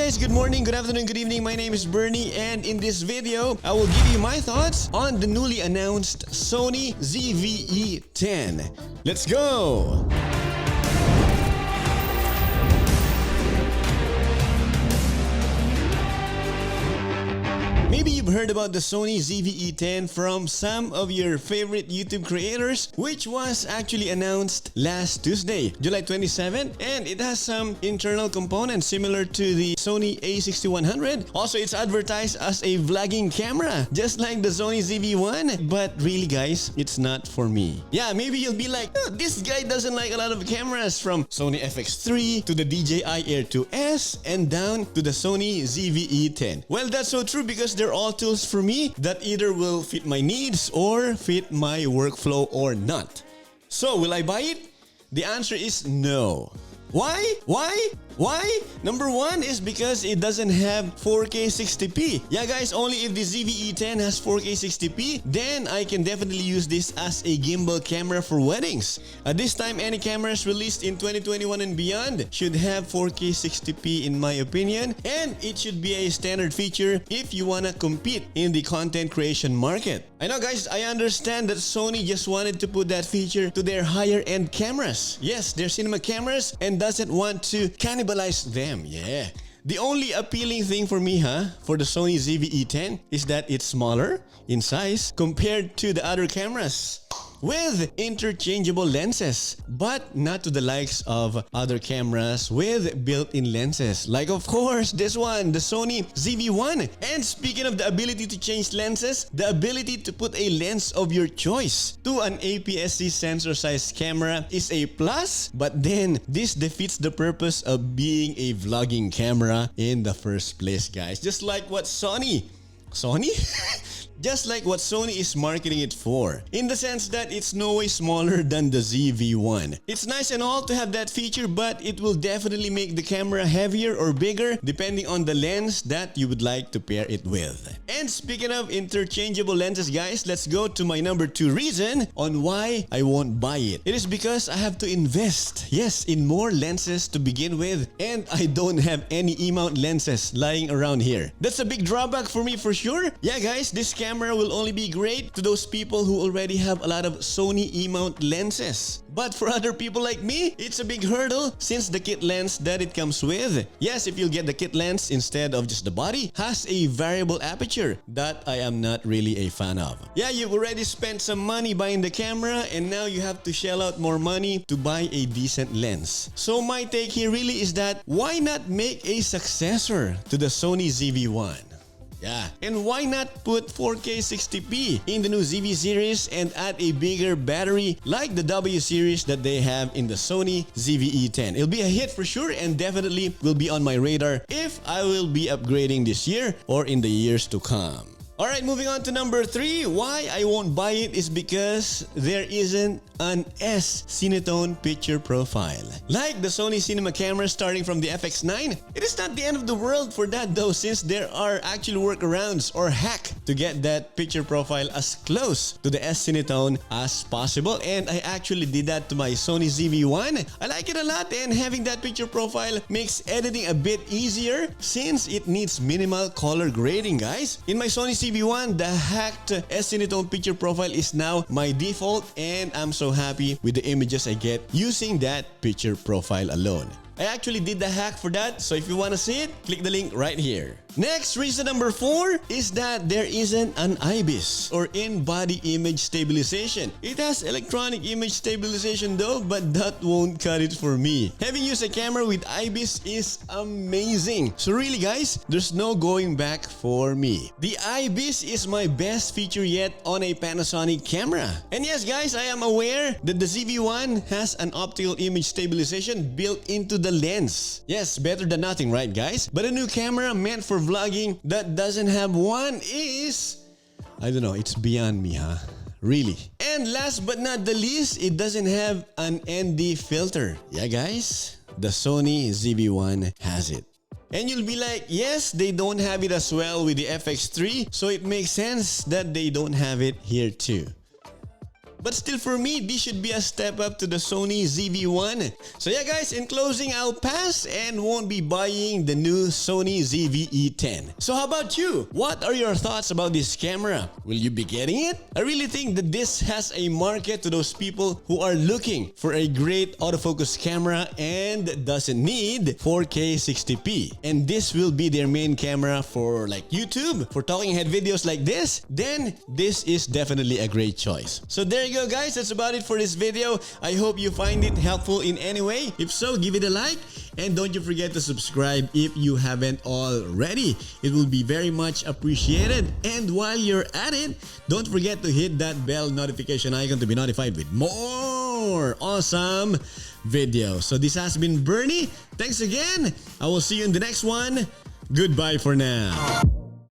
guys, good morning, good afternoon, good evening. My name is Bernie, and in this video, I will give you my thoughts on the newly announced SONY ZV-E10. Let's go! Maybe you've heard about the SONY ZV-E10 from some of your favorite YouTube creators, which was actually announced last Tuesday, July 27th, and it has some internal components similar to the SONY a6100. Also, it's advertised as a vlogging camera, just like the SONY ZV-1, but really guys, it's not for me. Yeah, maybe you'll be like, oh, this guy doesn't like a lot of cameras, from Sony FX3 to the DJI Air 2S and down to the SONY ZV-E10. Well, that's so true because they're all tools for me that either will fit my needs or fit my workflow or not. So, will I buy it? The answer is no. Why? Number one is because it doesn't have 4K 60p. Yeah guys, only if the ZV-E10 has 4K 60p, then I can definitely use this as a gimbal camera for weddings. At this time, any cameras released in 2021 and beyond should have 4K 60p in my opinion, and it should be a standard feature if you wanna compete in the content creation market. I know guys, I understand that Sony just wanted to put that feature to their higher end cameras. Yes, their cinema cameras, and doesn't want to cannibalize them. Yeah. The only appealing thing for me, for the Sony ZV-E10 is that it's smaller in size compared to the other cameras with interchangeable lenses, but not to the likes of other cameras with built-in lenses, like of course this one, the Sony ZV-1. And speaking of the ability to change lenses, the ability to put a lens of your choice to an APS-C sensor-sized camera is a plus, but then this defeats the purpose of being a vlogging camera in the first place, guys. Just like what Sony Just like what Sony is marketing it for, in the sense that it's no way smaller than the ZV-1. It's nice and all to have that feature, but it will definitely make the camera heavier or bigger depending on the lens that you would like to pair it with. And speaking of interchangeable lenses guys, let's go to my number 2 reason on why I won't buy it. It is because I have to invest, yes, in more lenses to begin with, and I don't have any E-mount lenses lying around here. That's a big drawback for me for sure. Yeah guys, this camera will only be great to those people who already have a lot of Sony E-mount lenses. But for other people like me, it's a big hurdle since the kit lens that it comes with, yes, if you'll get the kit lens instead of just the body, has a variable aperture that I am not really a fan of. Yeah, you've already spent some money buying the camera and now you have to shell out more money to buy a decent lens. So my take here really is that why not make a successor to the Sony ZV-1? Yeah, and why not put 4K 60p in the new ZV series and add a bigger battery like the W series that they have in the Sony ZV-E10? It'll be a hit for sure and definitely will be on my radar if I will be upgrading this year or in the years to come. Alright, moving on to number 3. Why I won't buy it is because there isn't an S-Cinetone picture profile. Like the Sony cinema camera starting from the FX9, it is not the end of the world for that though, since there are actually workarounds or hack to get that picture profile as close to the S-Cinetone as possible. And I actually did that to my Sony ZV-1. I like it a lot, and having that picture profile makes editing a bit easier since it needs minimal color grading, guys. In my Sony ZV-1, the hacked S-Cinetone picture profile is now my default, and I'm so happy with the images I get using that picture profile alone. I actually did the hack for that, so if you want to see it, click the link right here. Next, reason number 4 is that there isn't an IBIS or in-body image stabilization. It has electronic image stabilization though, but that won't cut it for me. Having used a camera with IBIS is amazing. So really guys, there's no going back for me. The IBIS is my best feature yet on a Panasonic camera. And yes guys, I am aware that the ZV-1 has an optical image stabilization built into the lens. Yes, better than nothing, right guys? But a new camera meant for vlogging that doesn't have one is, I don't know, it's beyond me, really. And last but not the least, it doesn't have an ND filter. Yeah guys, the Sony ZV-1 has it. And you'll be like, yes, they don't have it as well with the FX3, so it makes sense that they don't have it here too. But still for me, this should be a step up to the Sony ZV-1. So yeah guys, in closing, I'll pass and won't be buying the new Sony ZV-E10. So how about you? What are your thoughts about this camera? Will you be getting it? I really think that this has a market to those people who are looking for a great autofocus camera and doesn't need 4K 60p. And this will be their main camera for like YouTube, for talking head videos like this, then this is definitely a great choice. So there you go guys, that's about it for this video. I hope you find it helpful in any way. If so, give it a like and don't you forget to subscribe if you haven't already. It will be very much appreciated. And while you're at it, don't forget to hit that bell notification icon to be notified with more awesome videos. So this has been Bernie. Thanks again. I will see you in the next one. Goodbye for now.